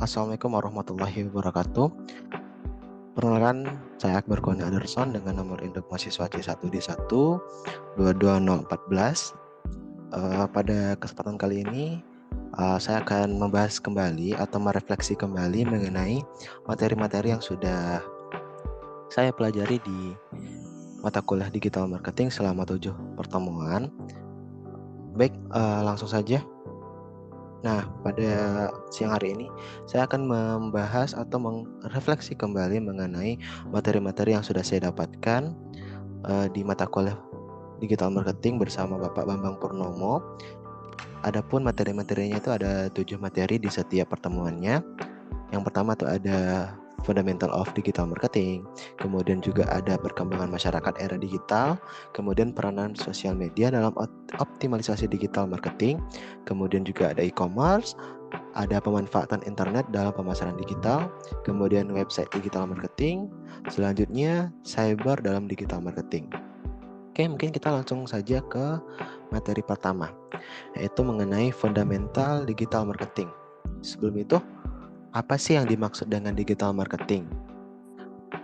Assalamualaikum warahmatullahi wabarakatuh. Perkenalkan, saya Akbar Koni Anderson dengan nomor induk mahasiswa C1D1 22014. Pada kesempatan kali ini, saya akan membahas kembali atau merefleksi kembali mengenai materi-materi yang sudah saya pelajari di mata kuliah digital marketing selama 7 pertemuan. Langsung saja. Nah, pada siang hari ini saya akan membahas atau merefleksi kembali mengenai materi-materi yang sudah saya dapatkan di mata kuliah digital marketing bersama Bapak Bambang Purnomo. Adapun materi-materinya itu ada 7 materi di setiap pertemuannya. Yang pertama itu ada Fundamental of Digital Marketing, kemudian juga ada perkembangan masyarakat era digital, kemudian peranan sosial media dalam optimalisasi digital marketing, kemudian juga ada e-commerce, ada pemanfaatan internet dalam pemasaran digital, kemudian website digital marketing, selanjutnya cyber dalam digital marketing. Oke, mungkin kita langsung saja ke materi pertama, yaitu mengenai fundamental digital marketing. Sebelum itu, apa sih yang dimaksud dengan digital marketing?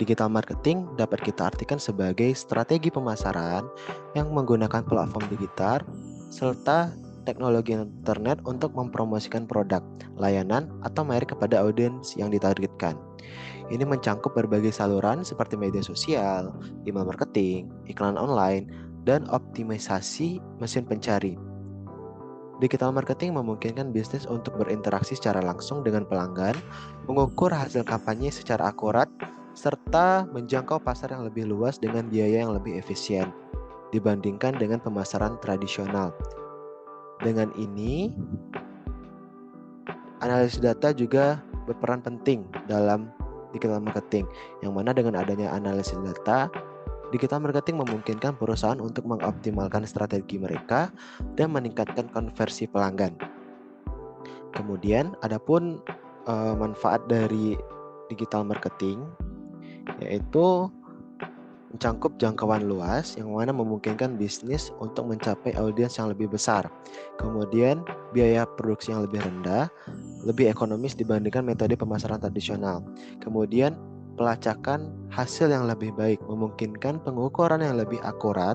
Digital marketing dapat kita artikan sebagai strategi pemasaran yang menggunakan platform digital serta teknologi internet untuk mempromosikan produk, layanan, atau merek kepada audiens yang ditargetkan. Ini mencangkup berbagai saluran seperti media sosial, email marketing, iklan online, dan optimisasi mesin pencari. Digital marketing memungkinkan bisnis untuk berinteraksi secara langsung dengan pelanggan, mengukur hasil kampanye secara akurat, serta menjangkau pasar yang lebih luas dengan biaya yang lebih efisien dibandingkan dengan pemasaran tradisional. Dengan ini, analisis data juga berperan penting dalam digital marketing, yang mana dengan adanya analisis data, digital marketing memungkinkan perusahaan untuk mengoptimalkan strategi mereka dan meningkatkan konversi pelanggan. Kemudian, adapun manfaat dari digital marketing yaitu mencangkup jangkauan luas yang mana memungkinkan bisnis untuk mencapai audiens yang lebih besar. Kemudian, biaya produksi yang lebih rendah, lebih ekonomis dibandingkan metode pemasaran tradisional. Kemudian, pelacakan hasil yang lebih baik memungkinkan pengukuran yang lebih akurat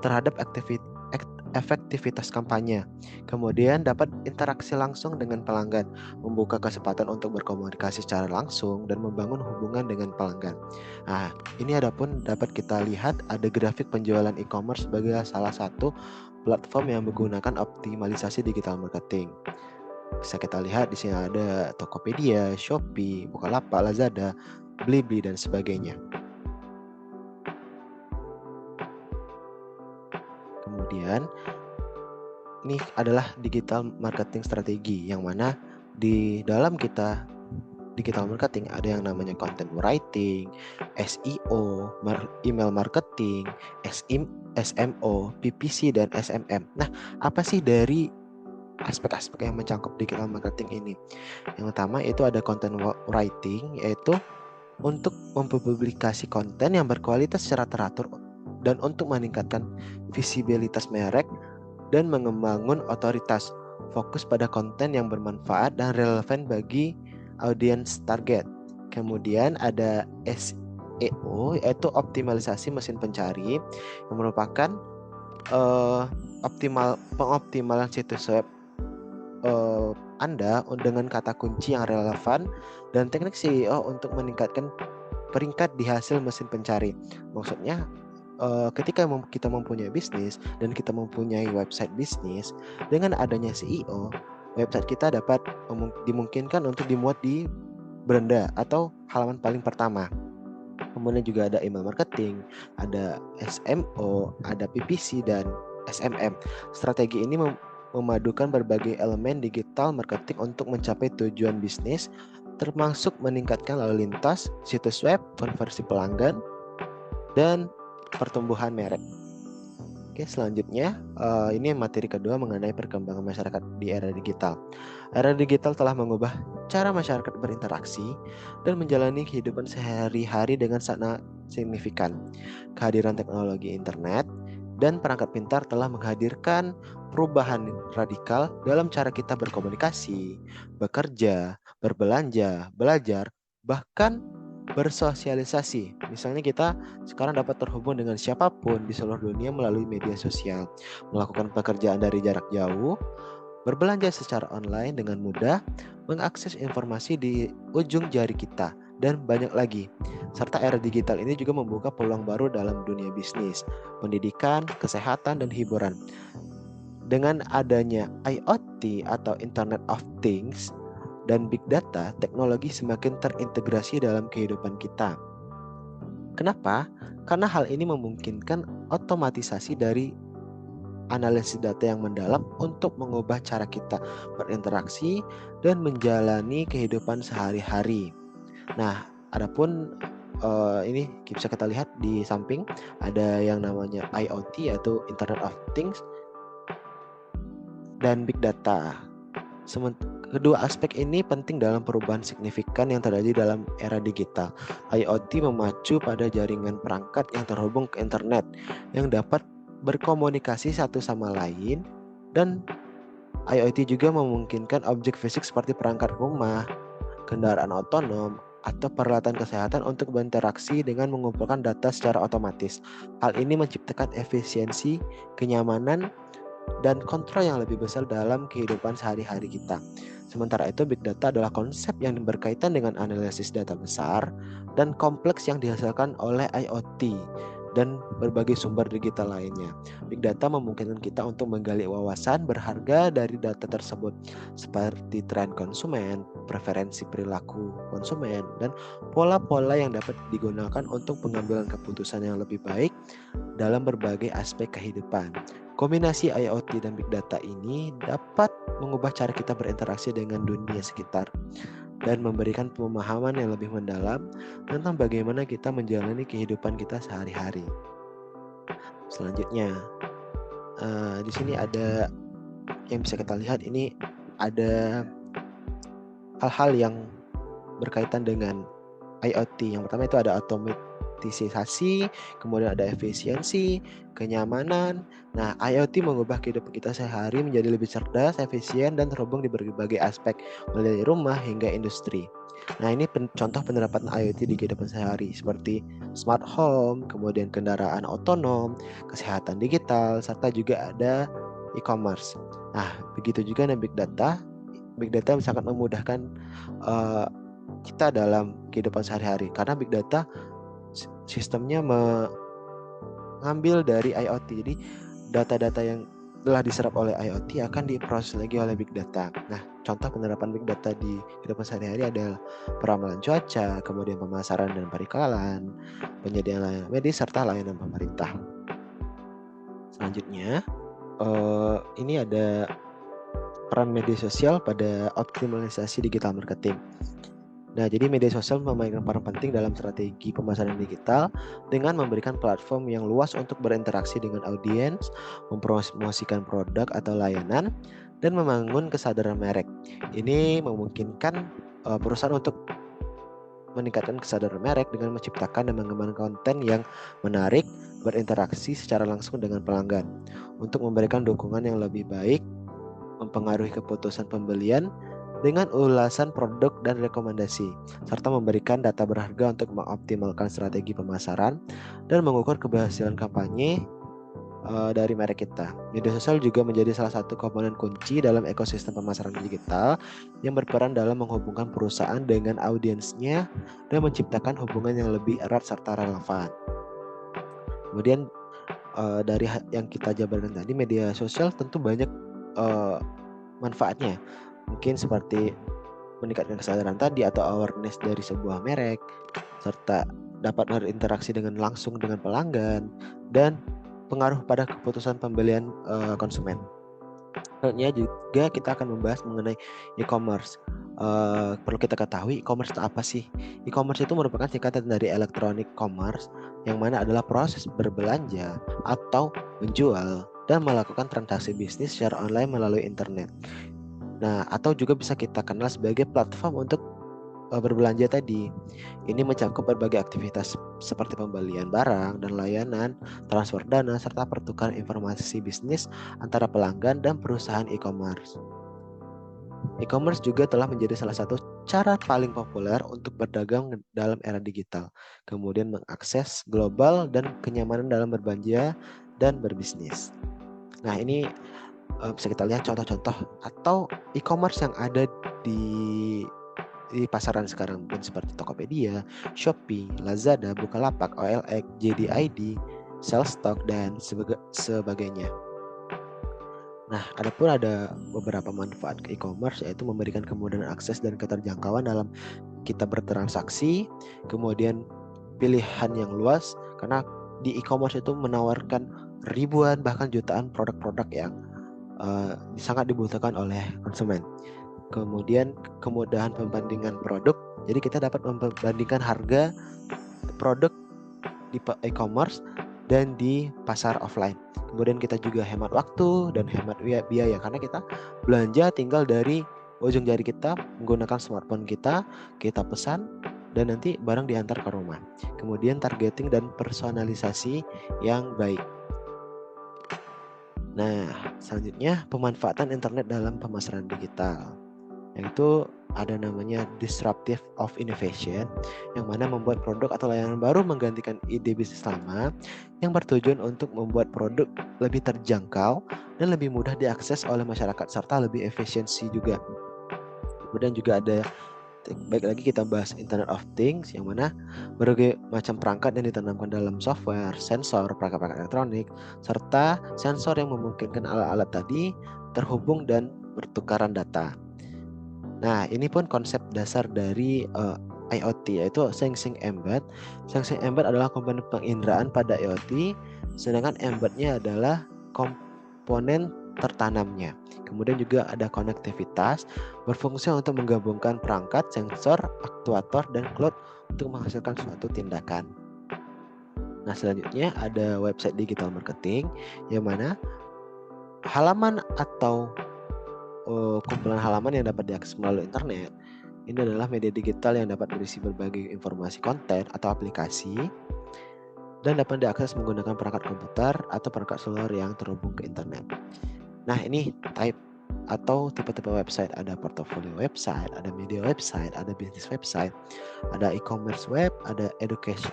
terhadap efektivitas kampanye. Kemudian dapat interaksi langsung dengan pelanggan, membuka kesempatan untuk berkomunikasi secara langsung dan membangun hubungan dengan pelanggan. Nah, ini adapun dapat kita lihat ada grafik penjualan e-commerce sebagai salah satu platform yang menggunakan optimalisasi digital marketing. Bisa kita lihat di sini ada Tokopedia, Shopee, Bukalapak, Lazada, Blibli, dan sebagainya. Kemudian, ini adalah digital marketing strategi, yang mana di dalam kita digital marketing ada yang namanya content writing, SEO, email marketing, SMO, PPC, dan SMM. Nah, apa sih dari aspek-aspek yang mencangkup digital marketing ini? Yang utama itu ada content writing, yaitu untuk mempublikasi konten yang berkualitas secara teratur dan untuk meningkatkan visibilitas merek dan membangun otoritas, fokus pada konten yang bermanfaat dan relevan bagi audiens target. Kemudian ada SEO, yaitu optimalisasi mesin pencari, yang merupakan pengoptimalan situs web Anda dengan kata kunci yang relevan dan teknik SEO untuk meningkatkan peringkat di hasil mesin pencari. Maksudnya ketika kita mempunyai bisnis dan kita mempunyai website bisnis, dengan adanya SEO, website kita dapat dimungkinkan untuk dimuat di beranda atau halaman paling pertama. Kemudian juga ada email marketing, ada SMO, ada PPC, dan SMM. Strategi ini memadukan berbagai elemen digital marketing untuk mencapai tujuan bisnis, termasuk meningkatkan lalu lintas, situs web, konversi pelanggan, dan pertumbuhan merek. Oke, selanjutnya ini materi kedua mengenai perkembangan masyarakat di era digital. Era digital telah mengubah cara masyarakat berinteraksi dan menjalani kehidupan sehari-hari dengan sangat signifikan. Kehadiran teknologi internet dan perangkat pintar telah menghadirkan perubahan radikal dalam cara kita berkomunikasi, bekerja, berbelanja, belajar, bahkan bersosialisasi. Misalnya kita sekarang dapat terhubung dengan siapapun di seluruh dunia melalui media sosial, melakukan pekerjaan dari jarak jauh, berbelanja secara online dengan mudah, mengakses informasi di ujung jari kita, dan banyak lagi. Serta era digital ini juga membuka peluang baru dalam dunia bisnis, pendidikan, kesehatan, dan hiburan. Dengan adanya IoT atau Internet of Things dan Big Data, teknologi semakin terintegrasi dalam kehidupan kita. Kenapa? Karena hal ini memungkinkan otomatisasi dari analisis data yang mendalam untuk mengubah cara kita berinteraksi dan menjalani kehidupan sehari-hari. Nah, adapun ini bisa kita lihat di samping ada yang namanya IoT atau Internet of Things dan Big Data. Kedua aspek ini penting dalam perubahan signifikan yang terjadi dalam era digital. IoT memacu pada jaringan perangkat yang terhubung ke internet yang dapat berkomunikasi satu sama lain, dan IoT juga memungkinkan objek fisik seperti perangkat rumah, kendaraan otonom, atau peralatan kesehatan untuk berinteraksi dengan mengumpulkan data secara otomatis. Hal ini menciptakan efisiensi, kenyamanan, dan kontrol yang lebih besar dalam kehidupan sehari-hari kita. Sementara itu, Big Data adalah konsep yang berkaitan dengan analisis data besar dan kompleks yang dihasilkan oleh IoT dan berbagai sumber digital lainnya. Big Data memungkinkan kita untuk menggali wawasan berharga dari data tersebut, seperti tren konsumen, preferensi perilaku konsumen, dan pola-pola yang dapat digunakan untuk pengambilan keputusan yang lebih baik dalam berbagai aspek kehidupan. Kombinasi IoT dan Big Data ini dapat mengubah cara kita berinteraksi dengan dunia sekitar dan memberikan pemahaman yang lebih mendalam tentang bagaimana kita menjalani kehidupan kita sehari-hari. Selanjutnya, di sini ada yang bisa kita lihat, ini ada hal-hal yang berkaitan dengan IoT. Yang pertama itu ada otomatisasi, kemudian ada efisiensi, kenyamanan. Nah, IoT mengubah kehidupan kita sehari menjadi lebih cerdas, efisien, dan terhubung di berbagai aspek, mulai dari rumah hingga industri. Nah, ini contoh penerapan IoT di kehidupan sehari, seperti smart home, kemudian kendaraan otonom, kesehatan digital, serta juga ada e-commerce. Nah, begitu juga dengan Big Data. Big Data sangat memudahkan kita dalam kehidupan sehari-hari, karena Big Data sistemnya mengambil dari IoT. Jadi data-data yang telah diserap oleh IoT akan diproses lagi oleh Big Data. Nah, contoh penerapan Big Data di kehidupan sehari-hari adalah peramalan cuaca, kemudian pemasaran dan periklanan, penyediaan layanan medis, serta layanan pemerintah. Selanjutnya, ini ada peran media sosial pada optimalisasi digital marketing. Nah, jadi media sosial memainkan peran penting dalam strategi pemasaran digital dengan memberikan platform yang luas untuk berinteraksi dengan audiens, mempromosikan produk atau layanan, dan membangun kesadaran merek. Ini memungkinkan perusahaan untuk meningkatkan kesadaran merek dengan menciptakan dan mengembangkan konten yang menarik, berinteraksi secara langsung dengan pelanggan, untuk memberikan dukungan yang lebih baik, mempengaruhi keputusan pembelian dengan ulasan produk dan rekomendasi, serta memberikan data berharga untuk mengoptimalkan strategi pemasaran dan mengukur keberhasilan kampanye dari merek kita. Media sosial juga menjadi salah satu komponen kunci dalam ekosistem pemasaran digital yang berperan dalam menghubungkan perusahaan dengan audiensnya dan menciptakan hubungan yang lebih erat serta relevan. Kemudian dari yang kita jabarkan tadi, media sosial tentu banyak manfaatnya. Mungkin seperti meningkatkan kesadaran tadi atau awareness dari sebuah merek, serta dapat berinteraksi dengan langsung dengan pelanggan, dan pengaruh pada keputusan pembelian konsumen. Selanjutnya juga kita akan membahas mengenai e-commerce. Perlu kita ketahui, e-commerce itu apa sih? E-commerce itu merupakan singkatan dari electronic commerce, yang mana adalah proses berbelanja atau menjual dan melakukan transaksi bisnis secara online melalui internet. Nah, atau juga bisa kita kenal sebagai platform untuk berbelanja tadi. Ini mencakup berbagai aktivitas seperti pembelian barang dan layanan, transfer dana, serta pertukaran informasi bisnis antara pelanggan dan perusahaan e-commerce. E-commerce juga telah menjadi salah satu cara paling populer untuk berdagang dalam era digital, kemudian mengakses global dan kenyamanan dalam berbelanja dan berbisnis. Nah, ini bisa kita lihat contoh-contoh atau e-commerce yang ada di pasaran sekarang, mungkin seperti Tokopedia, Shopee, Lazada, Bukalapak, OLX, JD.ID, Sellstock, dan sebagainya. Nah, ada beberapa manfaat ke e-commerce, yaitu memberikan kemudahan akses dan keterjangkauan dalam kita bertransaksi, kemudian pilihan yang luas, karena di e-commerce itu menawarkan ribuan bahkan jutaan produk-produk yang sangat dibutuhkan oleh konsumen. Kemudian kemudahan pembandingan produk, jadi kita dapat membandingkan harga produk di e-commerce dan di pasar offline. Kemudian kita juga hemat waktu dan hemat biaya, karena kita belanja tinggal dari ujung jari kita menggunakan smartphone kita pesan dan nanti barang diantar ke rumah. Kemudian targeting dan personalisasi yang baik. Nah, selanjutnya pemanfaatan internet dalam pemasaran digital, yaitu ada namanya disruptive of innovation, yang mana membuat produk atau layanan baru menggantikan ide bisnis lama, yang bertujuan untuk membuat produk lebih terjangkau dan lebih mudah diakses oleh masyarakat serta lebih efisiensi juga. Kemudian juga ada, baik lagi kita bahas Internet of Things, yang mana berbagai macam perangkat yang ditanamkan dalam software, sensor, perangkat-perangkat elektronik, serta sensor yang memungkinkan alat-alat tadi terhubung dan bertukaran data. Nah, ini pun konsep dasar dari IoT, yaitu Sensing Embed. Sensing Embed adalah komponen penginderaan pada IoT, sedangkan embed-nya adalah komponen tertanamnya. Kemudian juga ada konektivitas, berfungsi untuk menggabungkan perangkat, sensor, aktuator, dan cloud untuk menghasilkan suatu tindakan. Nah, selanjutnya ada website digital marketing, yang mana halaman atau kumpulan halaman yang dapat diakses melalui internet. Ini adalah media digital yang dapat berisi berbagai informasi konten atau aplikasi dan dapat diakses menggunakan perangkat komputer atau perangkat seluler yang terhubung ke internet. Nah, ini type atau tipe-tipe website. Ada portfolio website, ada media website, ada bisnis website, ada e-commerce web, ada education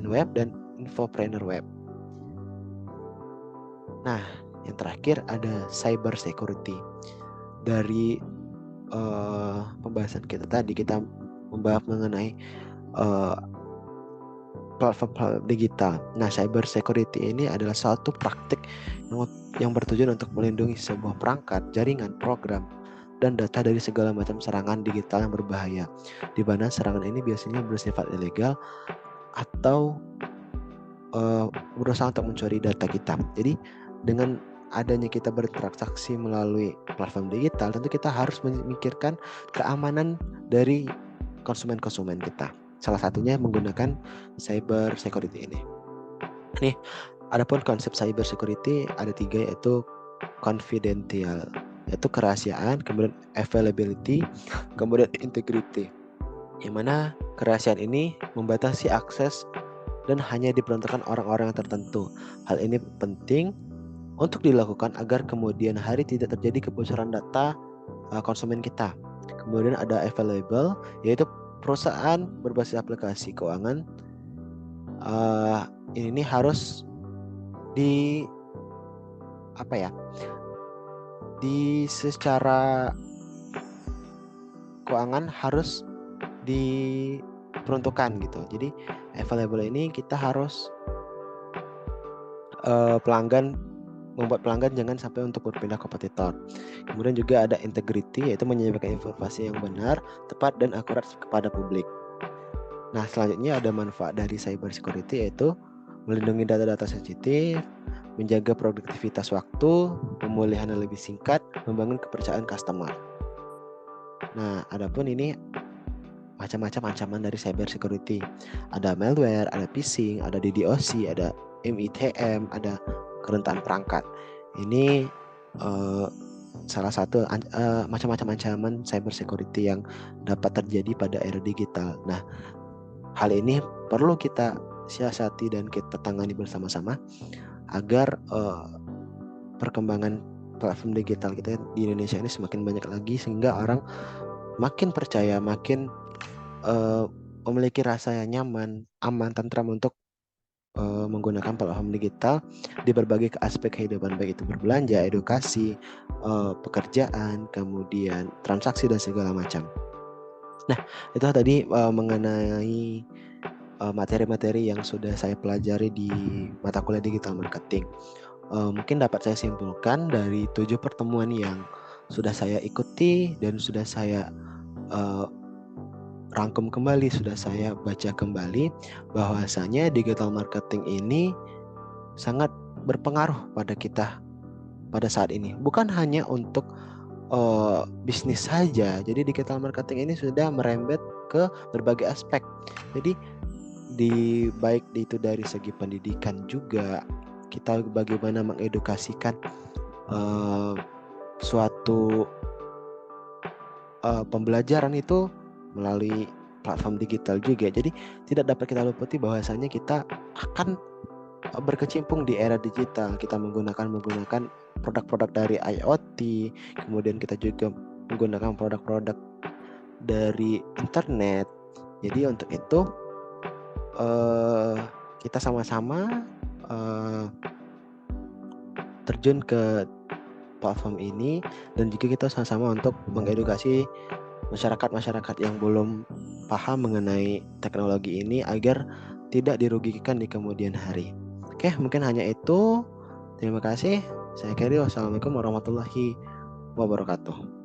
web, dan infopreneur web. Nah, yang terakhir ada cyber security. Dari pembahasan kita tadi, kita membahas mengenai platform digital. Nah, cyber security ini adalah suatu praktik yang bertujuan untuk melindungi sebuah perangkat, jaringan, program, dan data dari segala macam serangan digital yang berbahaya, di mana serangan ini biasanya bersifat ilegal atau berusaha untuk mencuri data kita. Jadi dengan adanya kita bertransaksi melalui platform digital, tentu kita harus memikirkan keamanan dari konsumen-konsumen kita. Salah satunya menggunakan cyber security ini. Nih, adapun konsep cyber security ada 3, yaitu confidential, yaitu kerahasiaan, kemudian availability, kemudian integrity. Yang mana kerahasiaan ini membatasi akses dan hanya diperuntukkan orang-orang yang tertentu. Hal ini penting untuk dilakukan agar kemudian hari tidak terjadi kebocoran data konsumen kita. Kemudian ada available, yaitu perusahaan berbasis aplikasi keuangan. Ini harus secara keuangan harus diperuntukkan gitu. Jadi available ini kita harus membuat pelanggan jangan sampai untuk berpindah kompetitor. Kemudian juga ada integrity, yaitu menyampaikan informasi yang benar, tepat, dan akurat kepada publik. Nah, selanjutnya ada manfaat dari cyber security, yaitu melindungi data-data sensitif, menjaga produktivitas waktu, pemulihan yang lebih singkat, membangun kepercayaan customer. Nah, adapun ini macam-macam ancaman dari cyber security. Ada malware, ada phishing, ada DDoS, ada MITM, ada kerentanan perangkat. Ini salah satu macam-macam ancaman cyber security yang dapat terjadi pada era digital. Nah, hal ini perlu kita siasati dan kita tangani bersama-sama agar perkembangan platform digital kita di Indonesia ini semakin banyak lagi, sehingga orang makin percaya, makin memiliki rasa yang nyaman, aman, tentram untuk menggunakan platform digital di berbagai aspek kehidupan, baik itu berbelanja, edukasi, pekerjaan, kemudian transaksi dan segala macam. Nah, itu tadi mengenai materi-materi yang sudah saya pelajari di mata kuliah digital marketing. Mungkin dapat saya simpulkan dari 7 pertemuan yang sudah saya ikuti dan sudah saya rangkum kembali, sudah saya baca kembali, bahwasanya digital marketing ini sangat berpengaruh pada kita pada saat ini. Bukan hanya untuk bisnis saja. Jadi digital marketing ini sudah merembet ke berbagai aspek. Jadi baik itu dari segi pendidikan juga, kita bagaimana mengedukasikan suatu pembelajaran itu melalui platform digital juga. Jadi tidak dapat kita lupakan bahwasanya kita akan berkecimpung di era digital. Kita menggunakan produk-produk dari IoT, kemudian kita juga menggunakan produk-produk dari internet. Jadi untuk itu kita sama-sama terjun ke platform ini, dan juga kita sama-sama untuk mengedukasi masyarakat yang belum paham mengenai teknologi ini agar tidak dirugikan di kemudian hari. Oke, mungkin hanya itu. Terima kasih. Saya Keri. Wassalamualaikum warahmatullahi wabarakatuh.